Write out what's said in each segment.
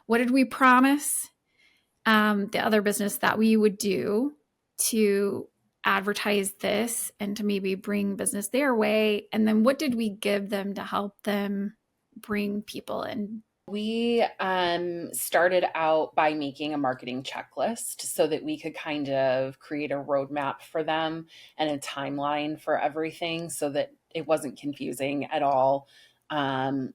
what did we promise the other business that we would do to advertise this and to maybe bring business their way? And then what did we give them to help them bring people in? We started out by making a marketing checklist so that we could kind of create a roadmap for them and a timeline for everything so that it wasn't confusing at all.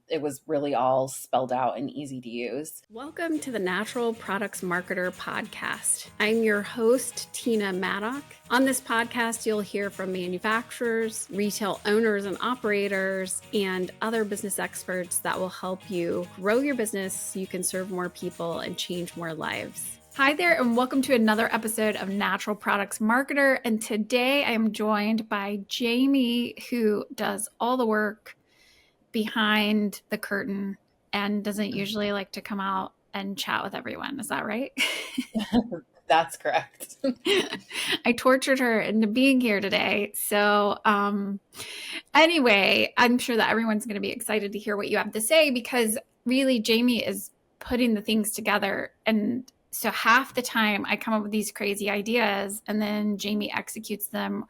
It was really all spelled out and easy to use. Welcome to the Natural Products Marketer podcast. I'm your host, Tina Maddock. On this podcast, you'll hear from manufacturers, retail owners and operators, and other business experts that will help you grow your business so you can serve more people and change more lives. Hi there, and welcome to another episode of Natural Products Marketer. And today I am joined by Jamie, who does all the work behind the curtain and doesn't usually like to come out and chat with everyone. Is that right? That's correct. I tortured her into being here today. So anyway, I'm sure that everyone's going to be excited to hear what you have to say, because really Jamie is putting the things together. And so half the time I come up with these crazy ideas and then Jamie executes them,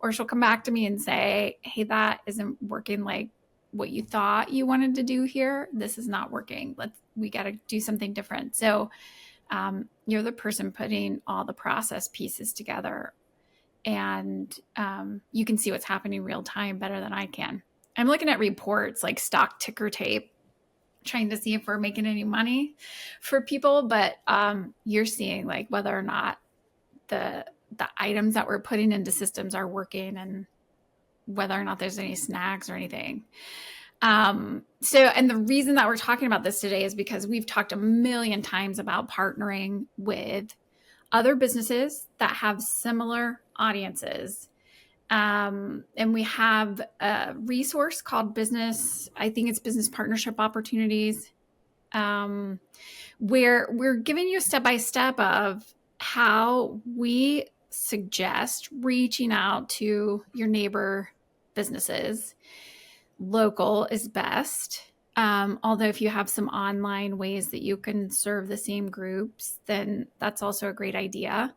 or she'll come back to me and say, hey, that isn't working like what you thought you wanted to do here. This is not working. We got to do something different. So you're the person putting all the process pieces together, and you can see what's happening real time better than I can. I'm looking at reports like stock ticker tape, trying to see if we're making any money for people, but you're seeing like whether or not the items that we're putting into systems are working and whether or not there's any snags or anything. And the reason that we're talking about this today is because we've talked a million times about partnering with other businesses that have similar audiences. And we have a resource called Business Partnership Opportunities, where we're giving you a step-by-step of how we suggest reaching out to your neighbor businesses. Local is best. Although if you have some online ways that you can serve the same groups, then that's also a great idea.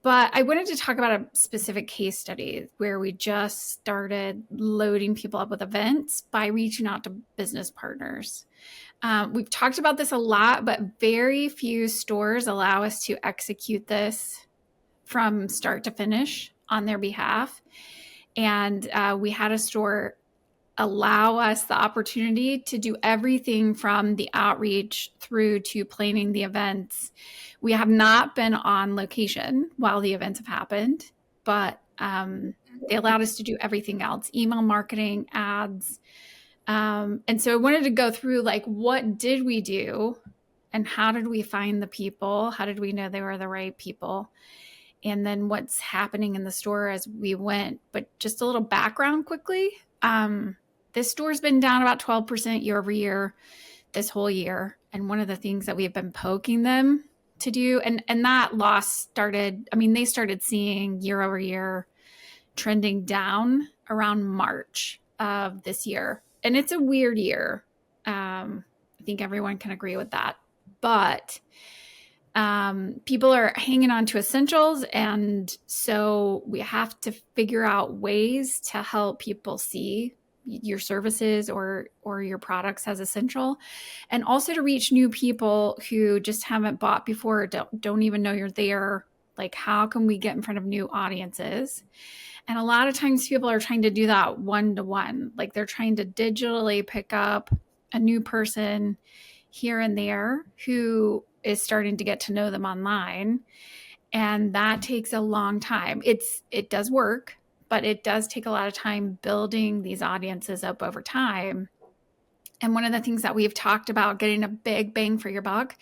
But I wanted to talk about a specific case study where we just started loading people up with events by reaching out to business partners. We've talked about this a lot, but very few stores allow us to execute this from start to finish on their behalf. And we had a store allow us the opportunity to do everything from the outreach through to planning the events. We have not been on location while the events have happened, but they allowed us to do everything else, email marketing, ads. And so I wanted to go through like, what did we do and how did we find the people? How did we know they were the right people? And then what's happening in the store as we went. But just a little background quickly. This store's been down about 12% year over year this whole year. And one of the things that we have been poking them to do, and that loss started, they started seeing year over year trending down around March of this year. And it's a weird year. I think everyone can agree with that. But people are hanging on to essentials. And so we have to figure out ways to help people see your services or your products as essential, and also to reach new people who just haven't bought before, don't even know you're there. Like, how can we get in front of new audiences? And a lot of times people are trying to do that one-to-one. Like, they're trying to digitally pick up a new person here and there who is starting to get to know them online. And that takes a long time. It does work, but it does take a lot of time building these audiences up over time. And one of the things that we've talked about getting a big bang for your buck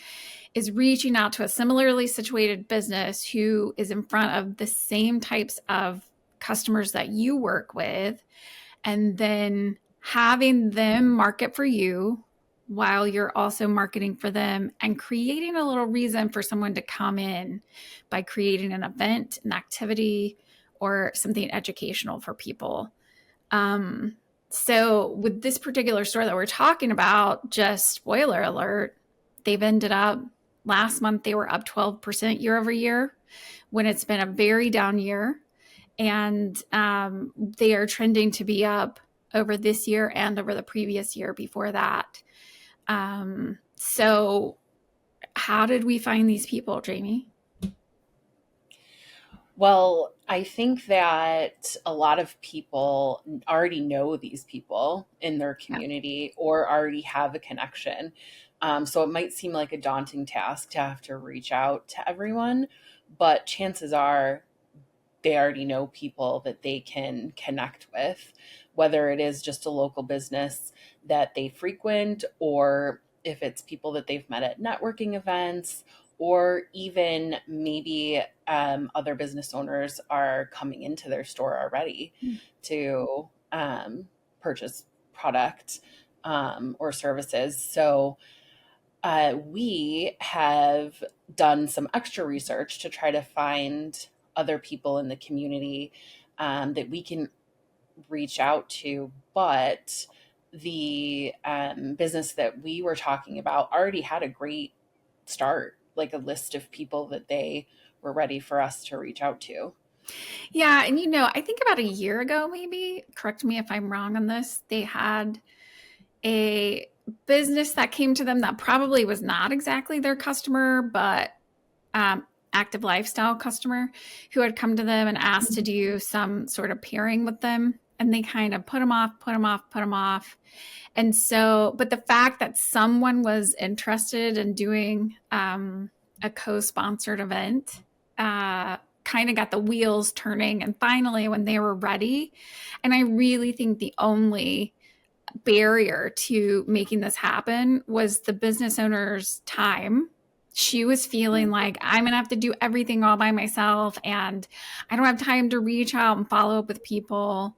is reaching out to a similarly situated business who is in front of the same types of customers that you work with, and then having them market for you while you're also marketing for them, and creating a little reason for someone to come in by creating an event, an activity, or something educational for people. So with this particular store that we're talking about, just spoiler alert, They've ended up, last month, they were up 12% year over year when it's been a very down year. And they are trending to be up over this year and over the previous year before that. So how did we find these people, Jamie? Well, I think that a lot of people already know these people in their Yeah. community or already have a connection. So it might seem like a daunting task to have to reach out to everyone, but chances are they already know people that they can connect with, whether it is just a local business that they frequent, or if it's people that they've met at networking events, or even maybe other business owners are coming into their store already to purchase product or services. So we have done some extra research to try to find other people in the community that we can reach out to. But the business that we were talking about already had a great start, like a list of people that they were ready for us to reach out to. Yeah. And, you know, I think about a year ago, maybe, correct me if I'm wrong on this, they had a business that came to them that probably was not exactly their customer, but active lifestyle customer who had come to them and asked to do some sort of pairing with them. And they kind of put them off, put them off, put them off. And so, but the fact that someone was interested in doing a co-sponsored event kind of got the wheels turning. And finally, when they were ready, and I really think the only barrier to making this happen was the business owner's time. She was feeling like, I'm going to have to do everything all by myself, and I don't have time to reach out and follow up with people.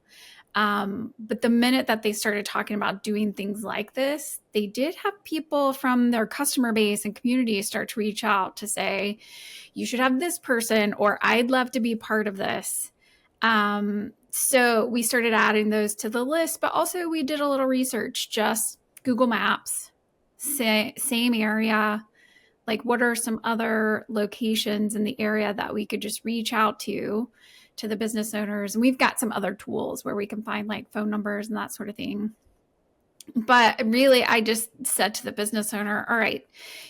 But the minute that they started talking about doing things like this, they did have people from their customer base and community start to reach out to say, you should have this person, or I'd love to be part of this. So we started adding those to the list, but also we did a little research, just Google Maps, same area. Like, what are some other locations in the area that we could just reach out to the business owners? And we've got some other tools where we can find like phone numbers and that sort of thing. But really, I just said to the business owner, all right,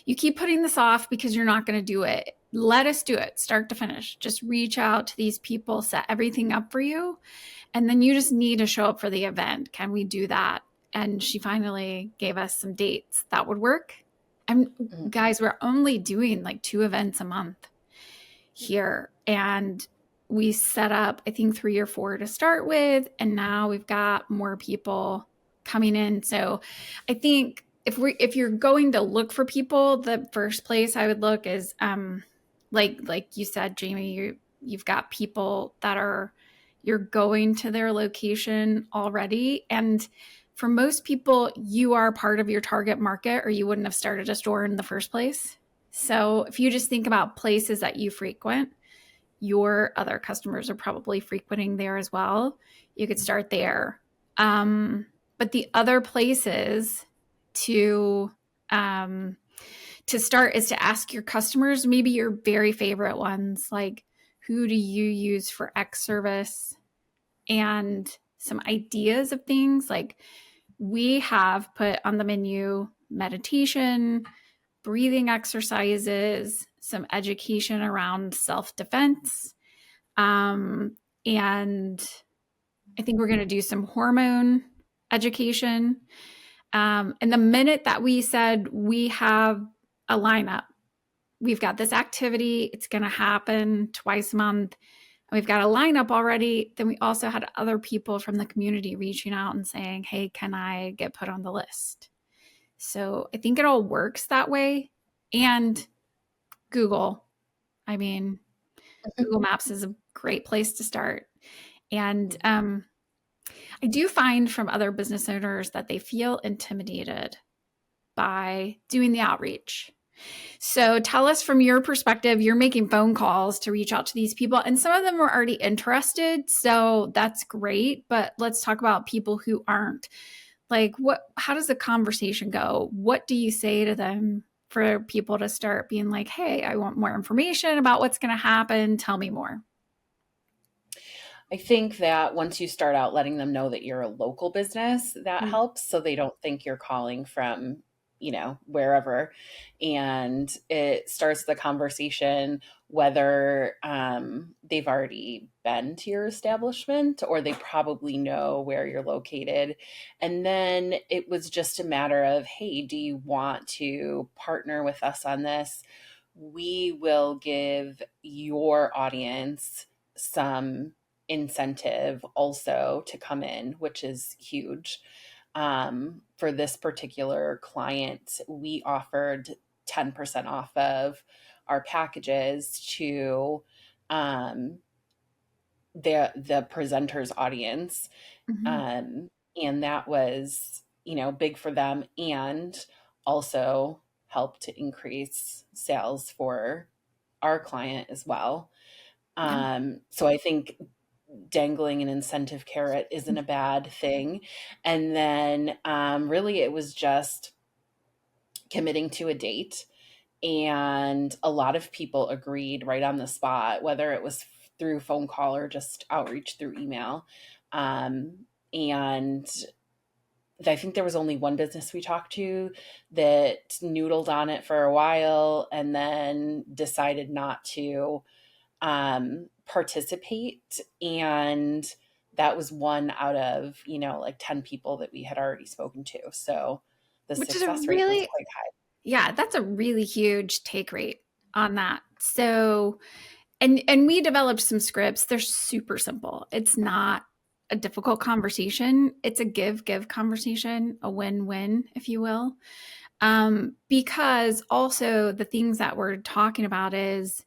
you keep putting this off because you're not going to do it. Let us do it start to finish. Just reach out to these people, set everything up for you. And then you just need to show up for the event. Can we do that? And she finally gave us some dates that would work. And guys, we're only doing like 2 events a month here. And we set up, I think, 3 or 4 to start with. And now we've got more people coming in. So I think if you're going to look for people, the first place I would look is like you said, Jamie, you've got people that you're going to their location already. And for most people, you are part of your target market, or you wouldn't have started a store in the first place. So if you just think about places that you frequent, your other customers are probably frequenting there as well. You could start there. But the other places to start is to ask your customers, maybe your very favorite ones, like, who do you use for X service? And some ideas of things. Like, we have put on the menu meditation, breathing exercises, some education around self-defense. And I think we're going to do some hormone education. And the minute that we said we have a lineup, we've got this activity, it's going to happen twice a month, and we've got a lineup already, then we also had other people from the community reaching out and saying, hey, can I get put on the list? So I think it all works that way. And Google, I mean, Google Maps is a great place to start. And I do find from other business owners that they feel intimidated by doing the outreach. So tell us, from your perspective, you're making phone calls to reach out to these people, and some of them are already interested. So that's great. But let's talk about people who aren't. Like, how does the conversation go? What do you say to them for people to start being like, hey, I want more information about what's going to happen. Tell me more. I think that once you start out letting them know that you're a local business, that helps, so they don't think you're calling from, wherever. And it starts the conversation whether they've already been to your establishment or they probably know where you're located. And then it was just a matter of, hey, do you want to partner with us on this? We will give your audience some incentive also to come in, which is huge. For this particular client, we offered 10% off of our packages to the presenter's audience. And that was, big for them, and also helped to increase sales for our client as well. Yeah. So I think dangling an incentive carrot isn't a bad thing. And then really it was just committing to a date. And a lot of people agreed right on the spot, whether it was through phone call or just outreach through email. And I think there was only one business we talked to that noodled on it for a while and then decided not to participate. And that was one out of, like 10 people that we had already spoken to. So the Which is a success rate was really, quite high. yeah, that's a really huge take rate on that. So, and we developed some scripts. They're super simple. It's not a difficult conversation. It's a give conversation, a win-win, if you will. Because also the things that we're talking about is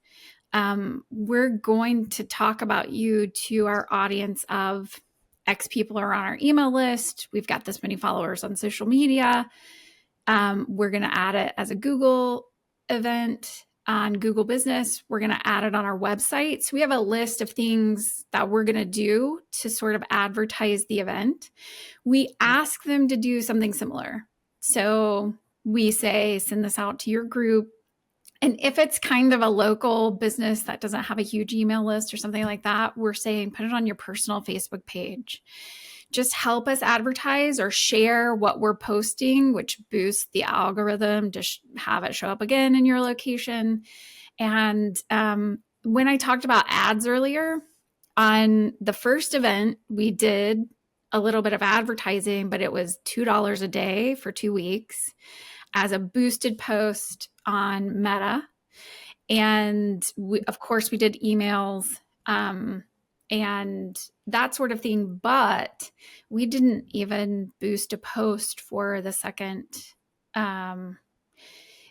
we're going to talk about you to our audience of X people are on our email list. We've got this many followers on social media. We're going to add it as a Google event on Google Business. We're going to add it on our website. So we have a list of things that we're going to do to sort of advertise the event. We ask them to do something similar. So we say, send this out to your group. And if it's kind of a local business that doesn't have a huge email list or something like that, we're saying put it on your personal Facebook page. Just help us advertise or share what we're posting, which boosts the algorithm to have it show up again in your location. And when I talked about ads earlier, on the first event, we did a little bit of advertising, but it was $2 a day for 2 weeks as a boosted post on Meta. And of course, we did emails and that sort of thing, but we didn't even boost a post for the second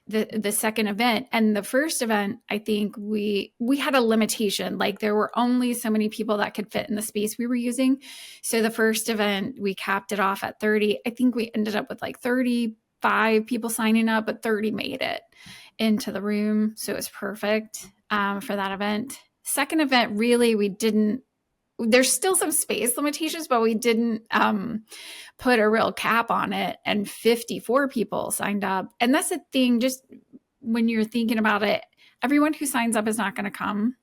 the second event. And the first event, I think we had a limitation. Like there were only so many people that could fit in the space we were using. So the first event, we capped it off at 30. I think we ended up with like 35 people signing up, but 30 made it into the room. So it was perfect for that event. Second event, really, we didn't, there's still some space limitations, but we didn't put a real cap on it. And 54 people signed up. And that's the thing, just when you're thinking about it, everyone who signs up is not going to come.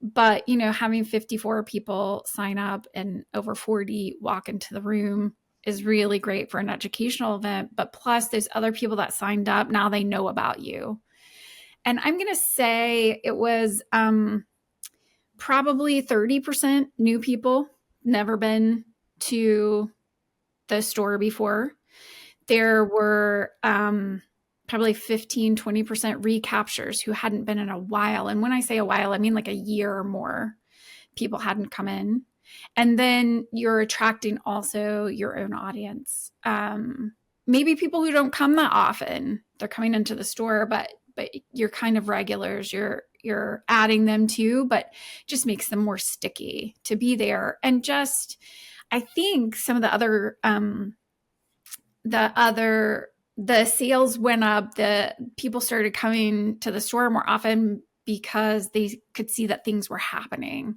But, having 54 people sign up and over 40 walk into the room is really great for an educational event. But plus, there's other people that signed up. Now they know about you. And I'm going to say it was probably 30% new people, never been to the store before. There were probably 15, 20% recaptures who hadn't been in a while. And when I say a while, I mean like a year or more. People hadn't come in. And then you're attracting also your own audience. Maybe people who don't come that often, they're coming into the store, but you're kind of regulars. You're adding them too, but just makes them more sticky to be there. And just, I think some of the sales went up. The people started coming to the store more often because they could see that things were happening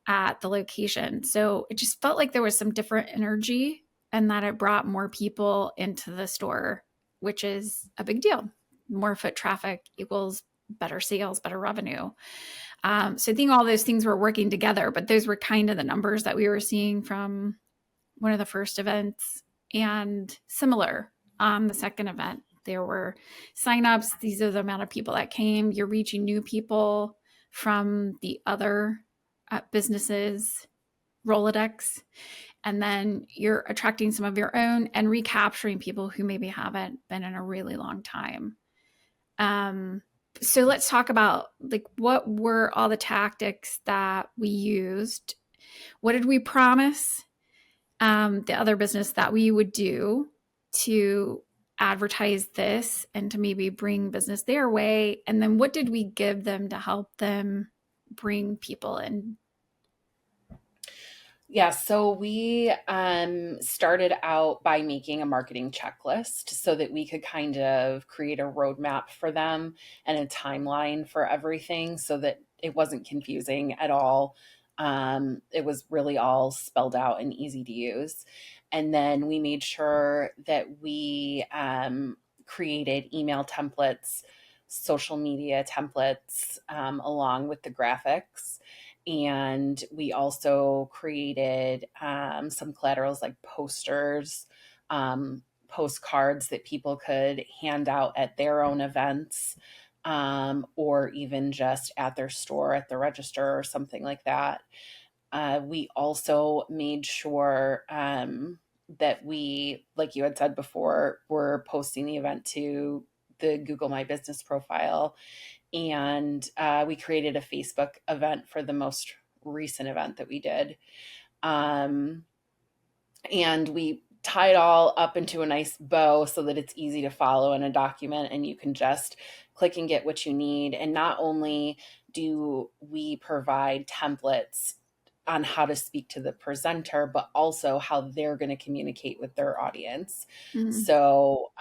at the location. So it just felt like there was some different energy and that it brought more people into the store, which is a big deal. more foot traffic equals better sales, better revenue. So I think all those things were working together, but those were kind of the numbers that we were seeing from one of the first events, and similar on the second event. There were signups. These are the amount of people that came. You're reaching new people from the other businesses, Rolodex, and then you're attracting some of your own and recapturing people who maybe haven't been in a really long time. So let's talk about like what were all the tactics that we used. What did we promise the other business that we would do to advertise this and to maybe bring business their way? And then what did we give them to help them bring people in? Yeah, so we started out by making a marketing checklist so that we could kind of create a roadmap for them and a timeline for everything so that it wasn't confusing at all. It was really all spelled out and easy to use. And then we made sure that we created email templates, social media templates, along with the graphics. And we also created some collaterals like posters, postcards that people could hand out at their own events, or even just at their store, at the register, or something like that. We also made sure that we, like you had said before, were posting the event to the Google My Business profile. And we created a Facebook event for the most recent event that we did. And we tie it all up into a nice bow so that it's easy to follow in a document and you can just click and get what you need. And not only do we provide templates on how to speak to the presenter, but also how they're going to communicate with their audience. Mm-hmm. So,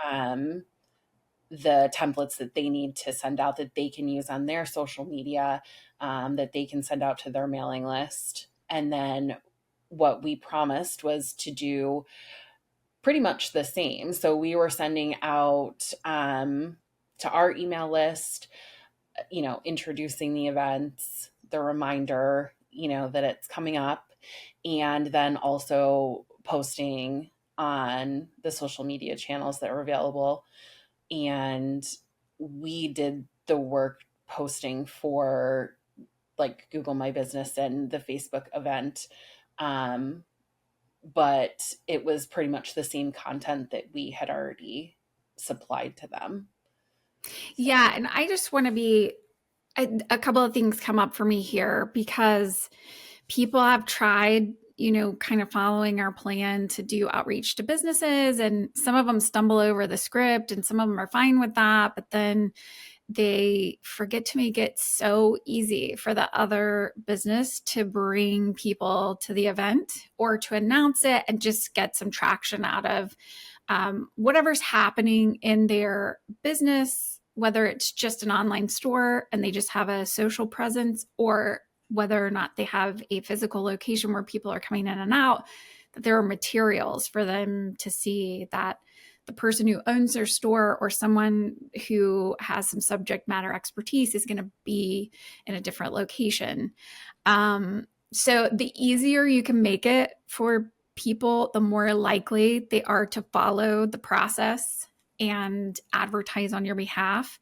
the templates that they need to send out that they can use on their social media, that they can send out to their mailing list. And then what we promised was to do pretty much the same. So we were sending out to our email list, introducing the events, the reminder, that it's coming up, and then also posting on the social media channels that were available. And we did the work posting for like Google My Business and the Facebook event. But it was pretty much the same content that we had already supplied to them. Yeah. And I just want to be a couple of things come up for me here because people have tried, kind of following our plan to do outreach to businesses, and some of them stumble over the script and some of them are fine with that, but then they forget to make it so easy for the other business to bring people to the event or to announce it and just get some traction out of whatever's happening in their business, whether it's just an online store and they just have a social presence, or whether or not they have a physical location where people are coming in and out, that there are materials for them to see that the person who owns their store or someone who has some subject matter expertise is going to be in a different location. So the easier you can make it for people, the more likely they are to follow the process and advertise on your behalf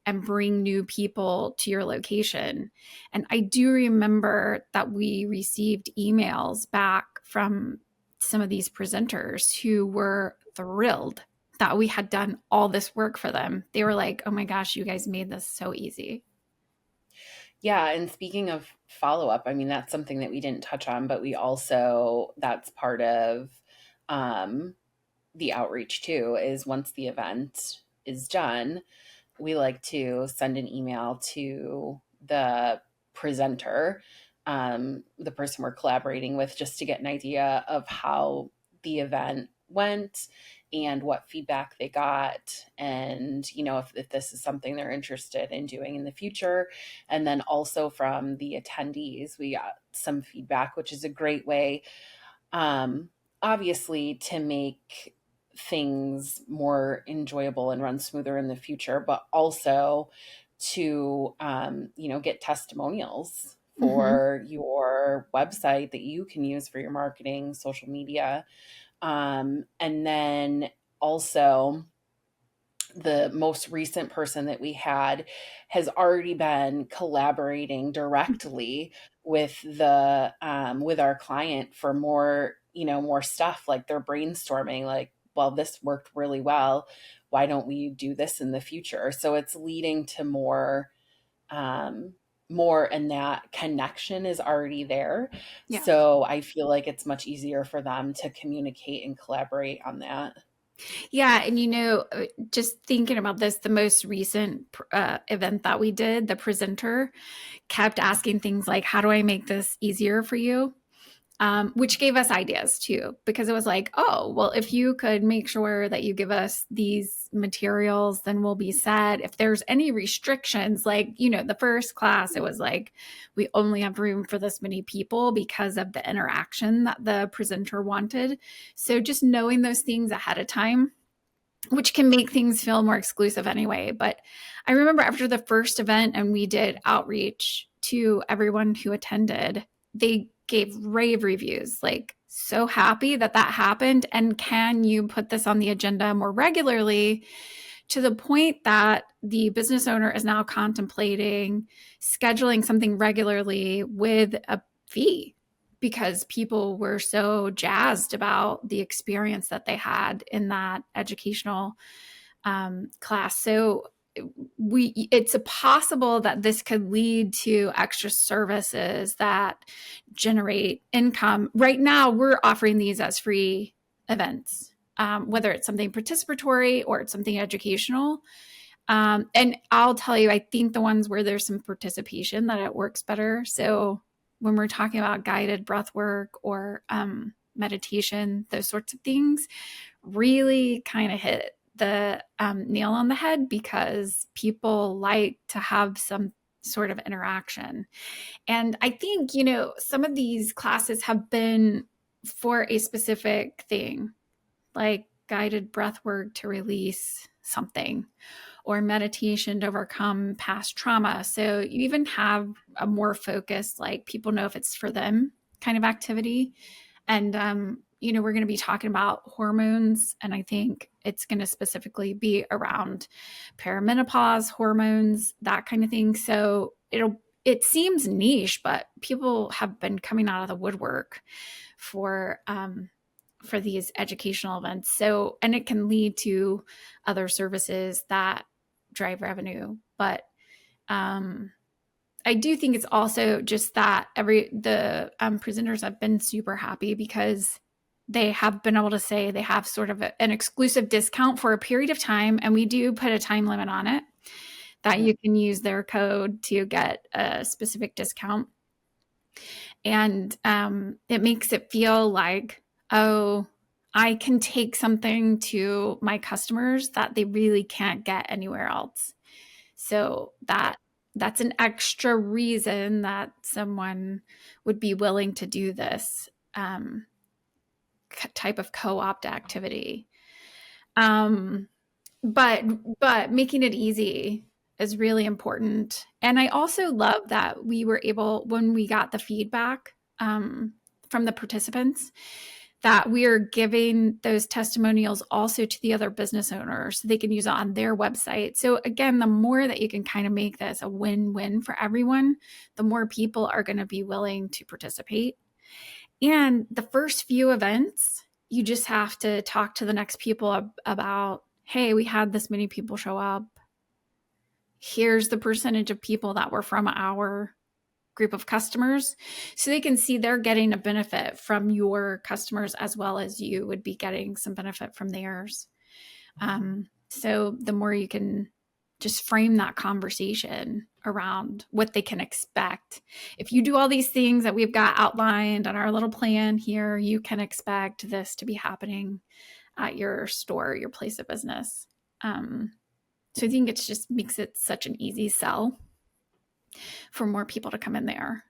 and bring new people to your location. And I do remember that we received emails back from some of these presenters who were thrilled that we had done all this work for them. They were like, oh my gosh, you guys made this so easy. Yeah. And speaking of follow up, I mean, that's something that we didn't touch on, but that's part of the outreach too, is once the event is done, we like to send an email to the presenter, the person we're collaborating with, just to get an idea of how the event went and what feedback they got, and if this is something they're interested in doing in the future. And then also from the attendees, we got some feedback, which is a great way, obviously, to make things more enjoyable and run smoother in the future, but also to, get testimonials Mm-hmm. for your website that you can use for your marketing, social media. And then also, the most recent person that we had has already been collaborating directly with our client for more stuff. Like, they're brainstorming, like, well, this worked really well, why don't we do this in the future? So it's leading to um more, and that connection is already there. Yeah. So I feel like it's much easier for them to communicate and collaborate on that. Yeah. And, just thinking about this, the most recent event that we did, the presenter kept asking things like, how do I make this easier for you? Which gave us ideas too, because it was like, oh, well, if you could make sure that you give us these materials, then we'll be set. If there's any restrictions, like, the first class, it was like, we only have room for this many people because of the interaction that the presenter wanted. So just knowing those things ahead of time, which can make things feel more exclusive anyway. But I remember after the first event and we did outreach to everyone who attended, they gave rave reviews, like, so happy that that happened. And can you put this on the agenda more regularly, to the point that the business owner is now contemplating scheduling something regularly with a fee, because people were so jazzed about the experience that they had in that educational class. So it's possible that this could lead to extra services that generate income. Right now, we're offering these as free events, whether it's something participatory or it's something educational. And I'll tell you, I think the ones where there's some participation, that it works better. So when we're talking about guided breath work or meditation, those sorts of things really kind of hit the nail on the head, because people like to have some sort of interaction. And I think, some of these classes have been for a specific thing, like guided breath work to release something, or meditation to overcome past trauma. So you even have a more focused, like, people know if it's for them kind of activity. And, we're going to be talking about hormones. And I think it's going to specifically be around perimenopause, hormones, that kind of thing. So it seems niche, but people have been coming out of the woodwork for these educational events. So, and it can lead to other services that drive revenue. But I do think it's also just that the presenters have been super happy, because they have been able to say they have sort of an exclusive discount for a period of time. And we do put a time limit on it, that you can use their code to get a specific discount. And it makes it feel like, oh, I can take something to my customers that they really can't get anywhere else. So that's an extra reason that someone would be willing to do this type of co-opt activity. Um, but making it easy is really important. And I also love that we were able, when we got the feedback from the participants, that we are giving those testimonials also to the other business owners so they can use it on their website. So again, the more that you can kind of make this a win-win for everyone, the more people are going to be willing to participate. And the first few events, you just have to talk to the next people about, hey, we had this many people show up. Here's the percentage of people that were from our group of customers, so they can see they're getting a benefit from your customers as well as you would be getting some benefit from theirs. So the more you can just frame that conversation around what they can expect. If you do all these things that we've got outlined on our little plan here, you can expect this to be happening at your store, your place of business. So I think it just makes it such an easy sell for more people to come in there.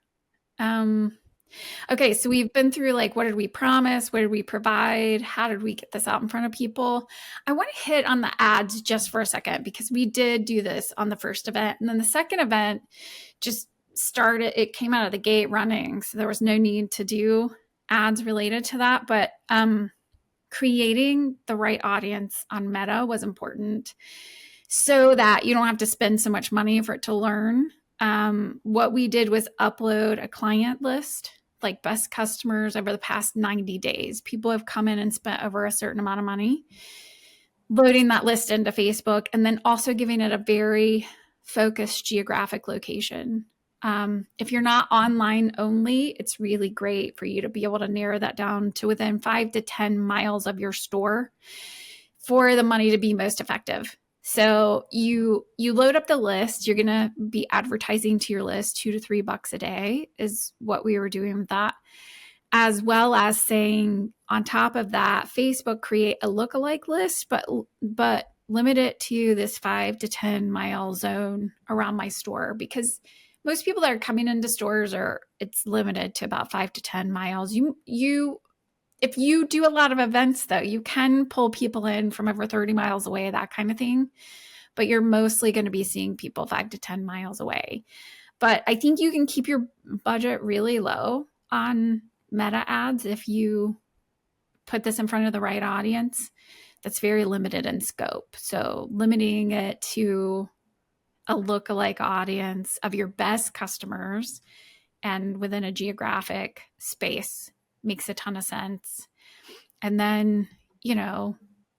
Okay, so we've been through like, what did we promise? What did we provide? How did we get this out in front of people? I want to hit on the ads just for a second because we did do this on the first event. And then the second event just started, it came out of the gate running. So there was no need to do ads related to that. But creating the right audience on Meta was important so that you don't have to spend so much money for it to learn. What we did was upload a client list, like best customers over the past 90 days. People have come in and spent over a certain amount of money, loading that list into Facebook, and then also giving it a very focused geographic location. If you're not online only, it's really great for you to be able to narrow that down to within 5 to 10 miles of your store for the money to be most effective. So you load up the list, you're going to be advertising to your list $2 to $3 a day is what we were doing with that, as well as saying on top of that, Facebook create a lookalike list, but limit it to this 5 to 10 mile zone around my store, because most people that are coming into stores it's limited to about 5 to 10 miles. If you do a lot of events, though, you can pull people in from over 30 miles away, that kind of thing. But you're mostly going to be seeing people 5 to 10 miles away. But I think you can keep your budget really low on Meta ads if you put this in front of the right audience. That's very limited in scope. So limiting it to a lookalike audience of your best customers and within a geographic space makes a ton of sense. And then,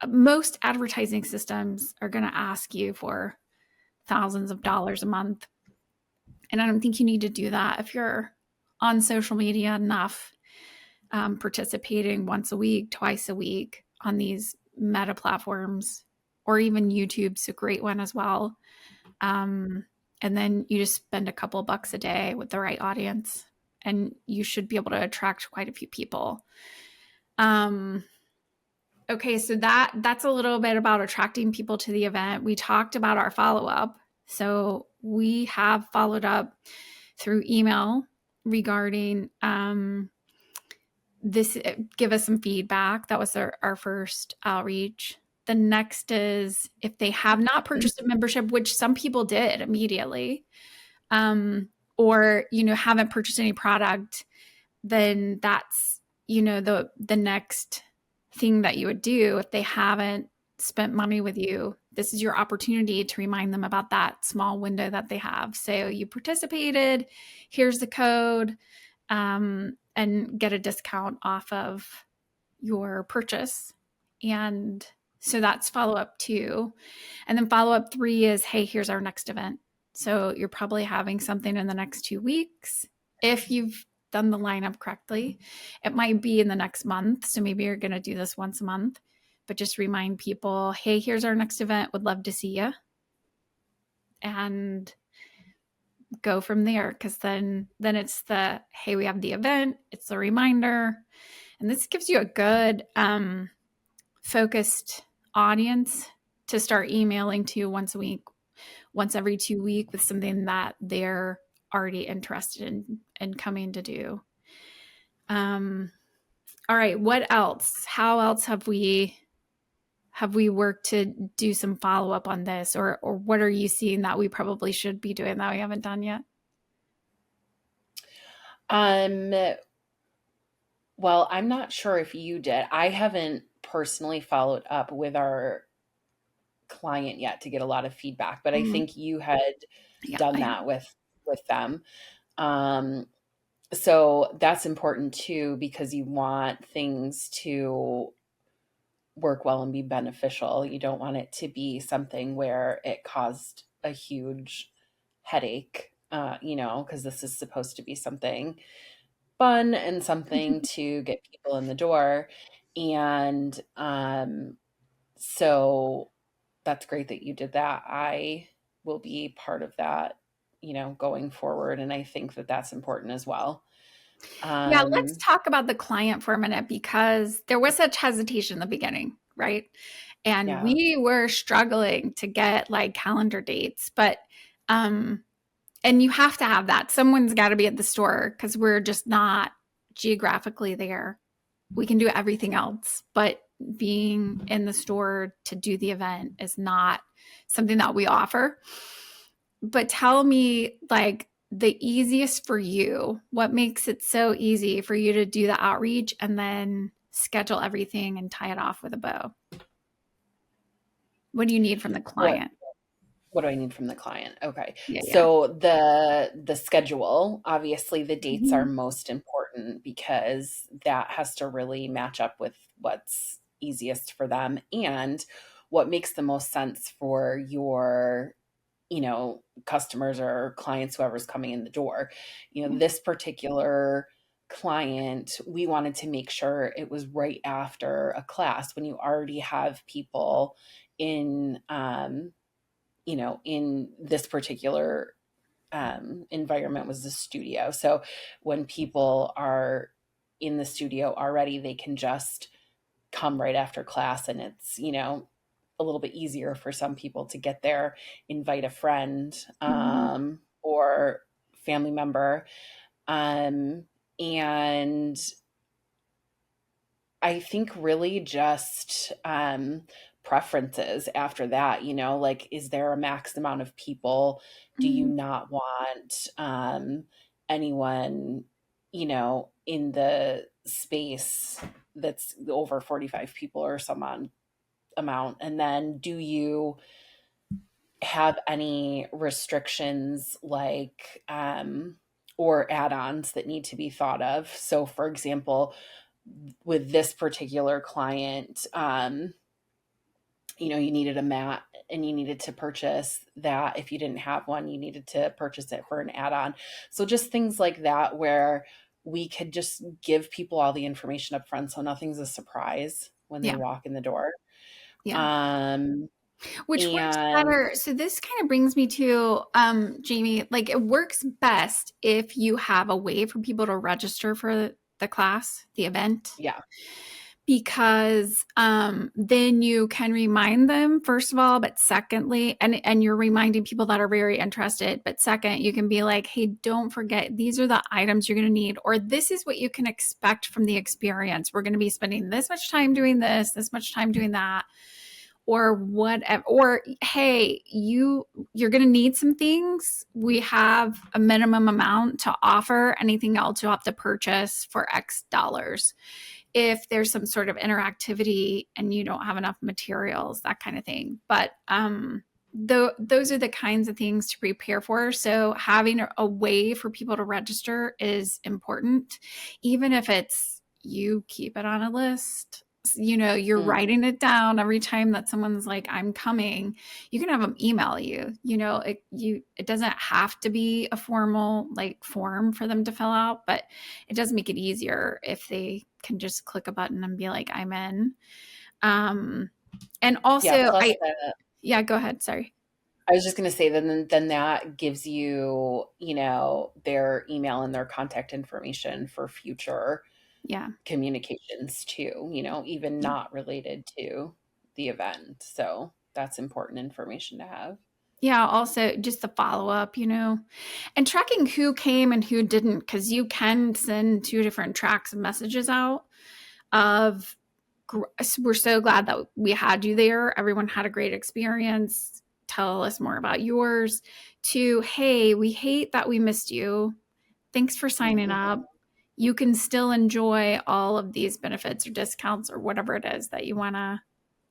most advertising systems are going to ask you for thousands of dollars a month. And I don't think you need to do that if you're on social media enough, participating once a week, twice a week on these Meta platforms, or even YouTube's a great one as well. And then you just spend a couple of bucks a day with the right audience, and you should be able to attract quite a few people. Okay, so that's a little bit about attracting people to the event. We talked about our follow-up. So we have followed up through email regarding this, give us some feedback. That was our first outreach. The next is if they have not purchased a membership, which some people did immediately, or, haven't purchased any product, then that's, the next thing that you would do. If they haven't spent money with you, this is your opportunity to remind them about that small window that they have. So you participated, here's the code, and get a discount off of your purchase. And so that's follow-up 2. And then follow-up 3 is, hey, here's our next event. So you're probably having something in the next 2 weeks. If you've done the lineup correctly, it might be in the next month. So maybe you're going to do this once a month, but just remind people, hey, here's our next event. Would love to see you. And go from there. Because then it's the, hey, we have the event. It's a reminder. And this gives you a good focused audience to start emailing to once a week, once every 2 weeks, with something that they're already interested in coming to do. All right, what else? How else have we worked to do some follow-up on this, or what are you seeing that we probably should be doing that we haven't done yet? Well, I'm not sure if you did. I haven't personally followed up with our client yet to get a lot of feedback, but I think you had done that with them. So that's important too, because you want things to work well and be beneficial. You don't want it to be something where it caused a huge headache, because this is supposed to be something fun and something to get people in the door. And so that's great that you did that. I will be part of that, going forward. And I think that that's important as well. Yeah, let's talk about the client for a minute, because there was such hesitation in the beginning, right? And we were struggling to get like calendar dates, but and you have to have that. Someone's got to be at the store, because we're just not geographically there. We can do everything else, but being in the store to do the event is not something that we offer. But tell me, like, the easiest for you, what makes it so easy for you to do the outreach and then schedule everything and tie it off with a bow? What do you need from the What client? what do I need from the client? Okay. Yeah, yeah. So the schedule, obviously the dates are Mhm. most important because that has to really match up with what's easiest for them and what makes the most sense for your, customers or clients, whoever's coming in the door. Yeah. This particular client, we wanted to make sure it was right after a class when you already have people in in this particular environment was the studio. So when people are in the studio already, they can just come right after class, and it's, a little bit easier for some people to get there, invite a friend Mhm. or family member. Um, and I think really just preferences after that, like, is there a max amount of people? Do you Mhm. not want anyone, in the space that's over 45 people or some amount? And then do you have any restrictions like or add-ons that need to be thought of? So for example, with this particular client, you needed a mat and you needed to purchase that. If you didn't have one, you needed to purchase it for an add-on. So just things like that where we could just give people all the information up front so nothing's a surprise when they Yeah. walk in the door. Yeah. Um, Which works and better. So this kind of brings me to Jamie, like it works best if you have a way for people to register for the class, the event, yeah, because then you can remind them first of all, but secondly, and you're reminding people that are very interested, but second, you can be like, hey, don't forget, these are the items you're going to need, or this is what you can expect from the experience. We're going to be spending this much time doing this much time doing that, or whatever. Or hey, you're going to need some things. We have a minimum amount to offer. Anything else you'll have to purchase for X dollars. If there's some sort of interactivity and you don't have enough materials, that kind of thing. But those are the kinds of things to prepare for. So having a way for people to register is important, even if it's you keep it on a list. You're mm, writing it down every time that someone's like, I'm coming. You can have them email you. It doesn't have to be a formal like form for them to fill out, but it does make it easier if they can just click a button and be like, I'm in. Um, and yeah. also, Plus that, yeah, go ahead. Sorry. I was just going to say, then that gives you, their email and their contact information for future Yeah. communications too, even Yeah. not related to the event. So that's important information to have. Yeah. Also, just the follow up, and tracking who came and who didn't, because you can send two different tracks of messages out of, we're so glad that we had you there. Everyone had a great experience. Tell us more about yours. To, hey, we hate that we missed you. Thanks for signing Mhm. up. You can still enjoy all of these benefits or discounts or whatever it is that you want to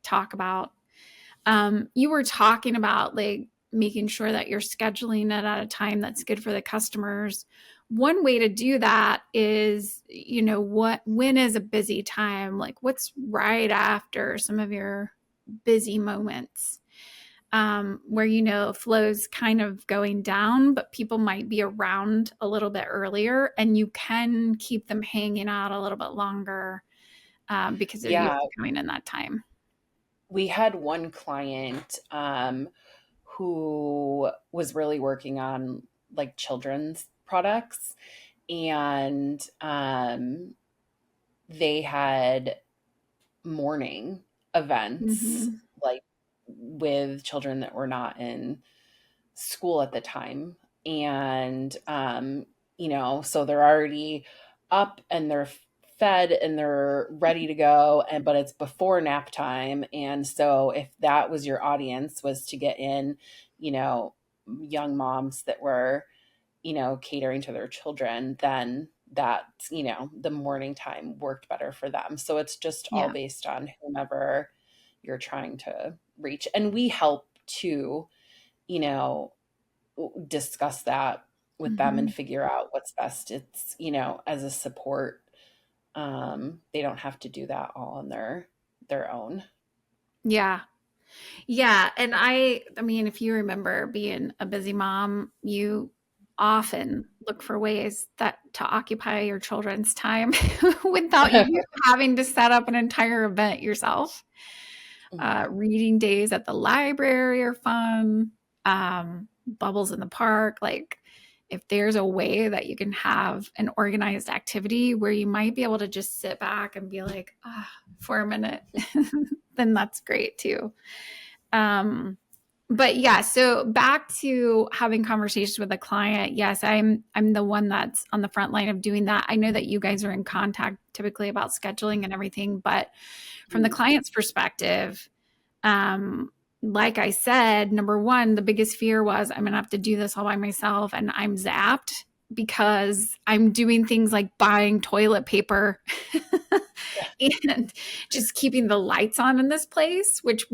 talk about. You were talking about like making sure that you're scheduling it at a time that's good for the customers. One way to do that is, when is a busy time? Like what's right after some of your busy moments? Where flow's kind of going down, but people might be around a little bit earlier, and you can keep them hanging out a little bit longer because they're used Yeah, to coming in that time. we had one client who was really working on like children's products, and they had morning events Mm-hmm. like with children that were not in school at the time. And so they're already up and they're fed and they're ready to go, but it's before nap time. And so if that was your audience, was to get in, you know, young moms that were, you know, catering to their children, then that, you know, the morning time worked better for them. So it's just all Yeah. based on whomever you're trying to reach. And we help to, you know, discuss that with them Mm-hmm. and figure out what's best. It's, you know, as a support, they don't have to do that all on their own. Yeah. Yeah. And I mean, if you remember being a busy mom, you often look for ways that to occupy your children's time without you having to set up an entire event yourself. Reading days at the library are fun. Bubbles in the park. Like, if there's a way that you can have an organized activity where you might be able to just sit back and be like, ah, for a minute, then that's great too. But yeah, so back to having conversations with a client. Yes, I'm the one that's on the front line of doing that. I know that you guys are in contact typically about scheduling and everything, but from the Mhm. client's perspective, um, like I said, number one, the biggest fear was I'm gonna have to do this all by myself, and I'm zapped because I'm doing things like buying toilet paper and just keeping the lights on in this place, which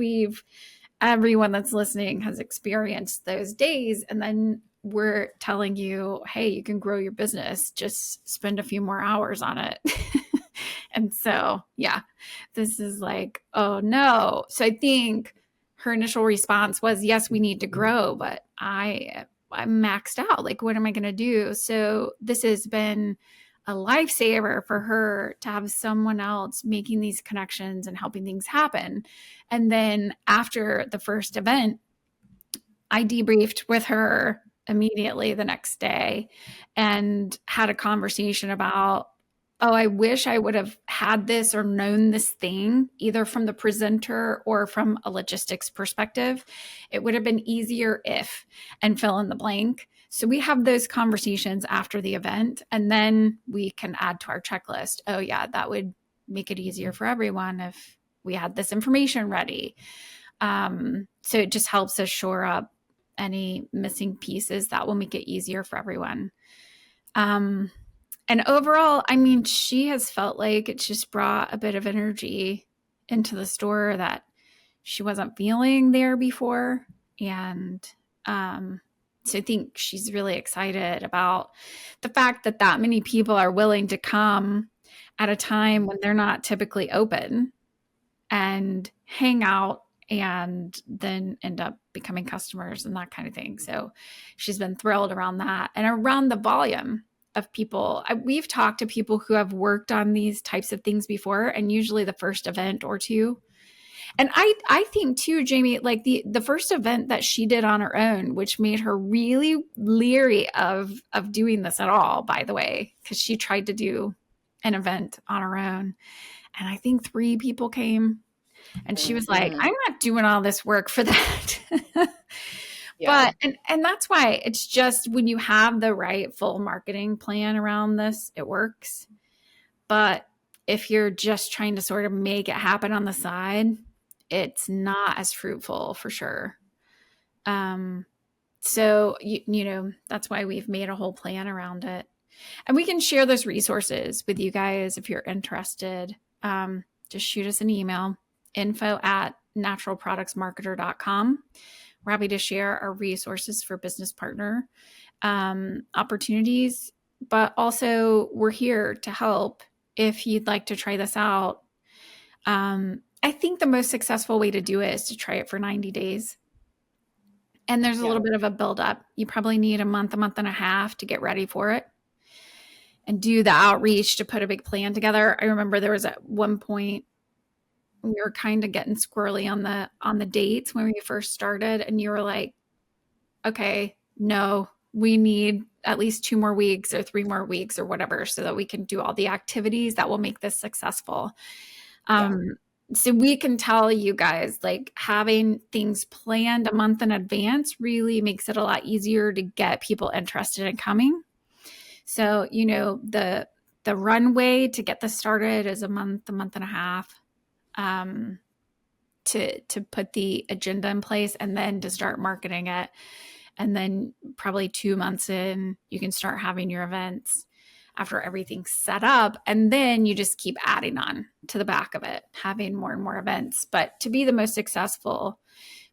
everyone that's listening has experienced those days. And then we're telling you, hey, you can grow your business, just spend a few more hours on it. And so, yeah, this is like, oh no. So I think her initial response was, yes, we need to grow, but I'm maxed out. Like, what am I going to do? So this has been a lifesaver for her to have someone else making these connections and helping things happen. And then after the first event, I debriefed with her immediately the next day and had a conversation about, oh, I wish I would have had this or known this thing, either from the presenter or from a logistics perspective. It would have been easier if, and fill in the blank. So we have those conversations after the event, and then we can add to our checklist. Oh, yeah, that would make it easier for everyone if we had this information ready. So it just helps us shore up any missing pieces that will make it easier for everyone. Um, and overall, I mean, she has felt like it's just brought a bit of energy into the store that she wasn't feeling there before. And so I think she's really excited about the fact that that many people are willing to come at a time when they're not typically open and hang out and then end up becoming customers and that kind of thing. So she's been thrilled around that and around the volume of people. We've talked to people who have worked on these types of things before, and usually the first event or two. And I think too, Jamie, like the first event that she did on her own, which made her really leery of doing this at all, by the way, because she tried to do an event on her own. And I think 3 people came, and she was like, Mm-hmm. I'm not doing all this work for that. Yeah. But and that's why it's just when you have the right full marketing plan around this, it works. But if you're just trying to sort of make it happen on the side, it's not as fruitful for sure. Um, so you know, that's why we've made a whole plan around it. And we can share those resources with you guys if you're interested. Just shoot us an email, info@naturalproductsmarketer.com. We're happy to share our resources for business partner opportunities, but also we're here to help if you'd like to try this out. I think the most successful way to do it is to try it for 90 days. And there's a Yeah. little bit of a buildup. You probably need a month and a half to get ready for it and do the outreach to put a big plan together. I remember there was at one point we were kind of getting squirrely on the dates when we first started, and you were like, okay, no, we need at least 2 more weeks or 3 more weeks or whatever so that we can do all the activities that will make this successful. Yeah. So we can tell you guys, like, having things planned a month in advance really makes it a lot easier to get people interested in coming. So, you know, The runway to get this started is a month and a half, to put the agenda in place and then to start marketing it. And then probably 2 months in, you can start having your events after everything's set up. And then you just keep adding on to the back of it, having more and more events. But to be the most successful,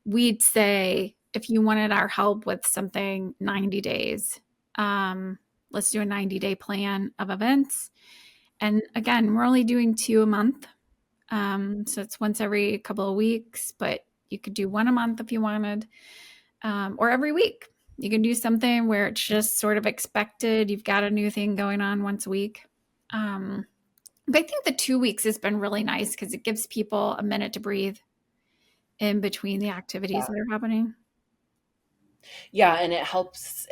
we'd say if you wanted our help with something, 90 days, let's do a 90-day plan of events. And again, we're only doing 2 a month. So it's once every couple of weeks, but you could do 1 a month if you wanted, or every week. You can do something where it's just sort of expected. You've got a new thing going on once a week. But I think the 2 weeks has been really nice because it gives people a minute to breathe in between the activities that are happening. Yeah, and it helps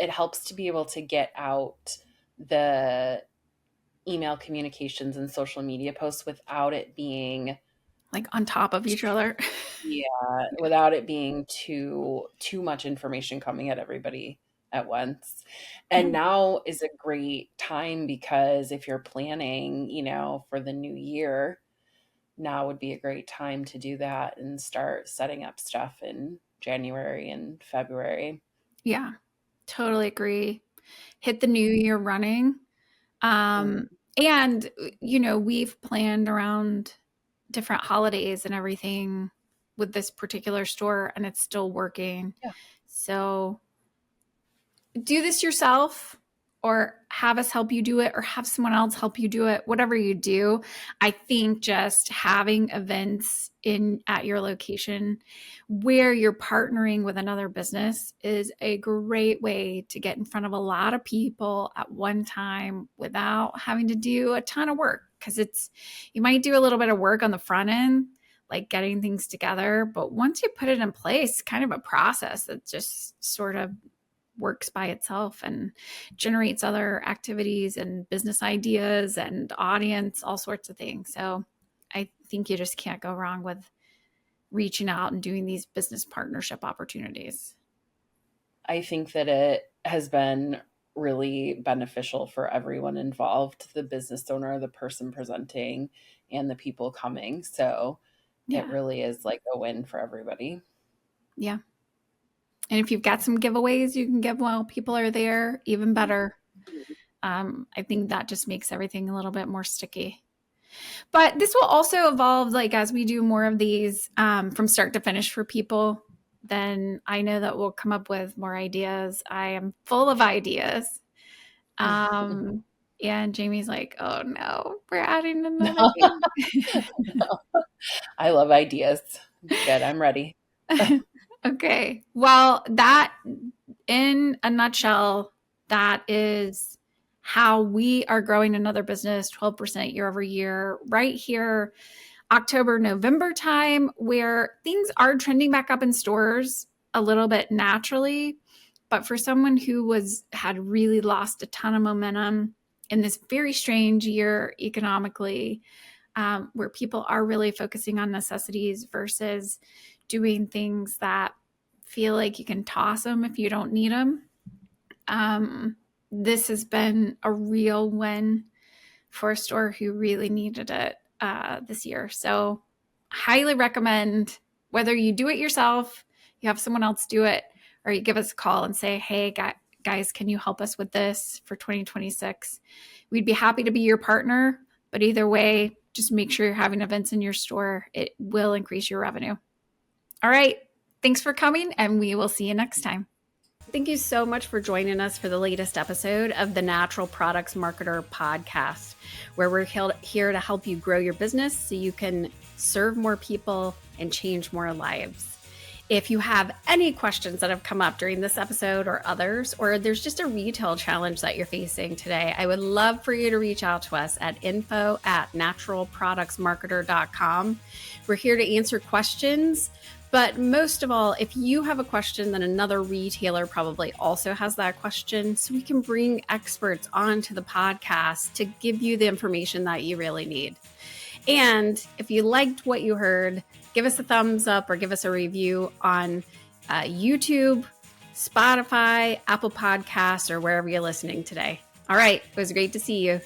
to be able to get out the email communications and social media posts without it being like on top of each other. Yeah, without it being too much information coming at everybody at once. And now is a great time because if you're planning, for the new year, now would be a great time to do that and start setting up stuff in January and February. Yeah, totally agree. Hit the new year running. And, we've planned around different holidays and everything with this particular store, and it's still working. Yeah. So do this yourself, or have us help you do it, or have someone else help you do it. Whatever you do, I think just having events at your location where you're partnering with another business is a great way to get in front of a lot of people at one time without having to do a ton of work. Because you might do a little bit of work on the front end, like getting things together, but once you put it in place, kind of a process that just sort of works by itself and generates other activities and business ideas and audience, all sorts of things. So I think you just can't go wrong with reaching out and doing these business partnership opportunities. I think that it has been really beneficial for everyone involved, the business owner, the person presenting, and the people coming. So it really is like a win for everybody. Yeah. And if you've got some giveaways you can give while people are there, even better. I think that just makes everything a little bit more sticky. But this will also evolve, like as we do more of these from start to finish for people, then I know that we'll come up with more ideas. I am full of ideas. And Jamie's like, oh no, we're adding another thing. I love ideas. Good, I'm ready. Okay. Well, that in a nutshell, that is how we are growing another business 12% year over year right here, October, November time, where things are trending back up in stores a little bit naturally. But for someone who had really lost a ton of momentum in this very strange year economically, where people are really focusing on necessities versus doing things that feel like you can toss them if you don't need them. This has been a real win for a store who really needed it this year. So highly recommend, whether you do it yourself, you have someone else do it, or you give us a call and say, hey, guys, can you help us with this for 2026? We'd be happy to be your partner. But either way, just make sure you're having events in your store. It will increase your revenue. All right. Thanks for coming, and we will see you next time. Thank you so much for joining us for the latest episode of the Natural Products Marketer podcast, where we're here to help you grow your business so you can serve more people and change more lives. If you have any questions that have come up during this episode or others, or there's just a retail challenge that you're facing today, I would love for you to reach out to us at info@naturalproductsmarketer.com. We're here to answer questions. But most of all, if you have a question, then another retailer probably also has that question. So we can bring experts onto the podcast to give you the information that you really need. And if you liked what you heard, give us a thumbs up or give us a review on YouTube, Spotify, Apple Podcasts, or wherever you're listening today. All right. It was great to see you.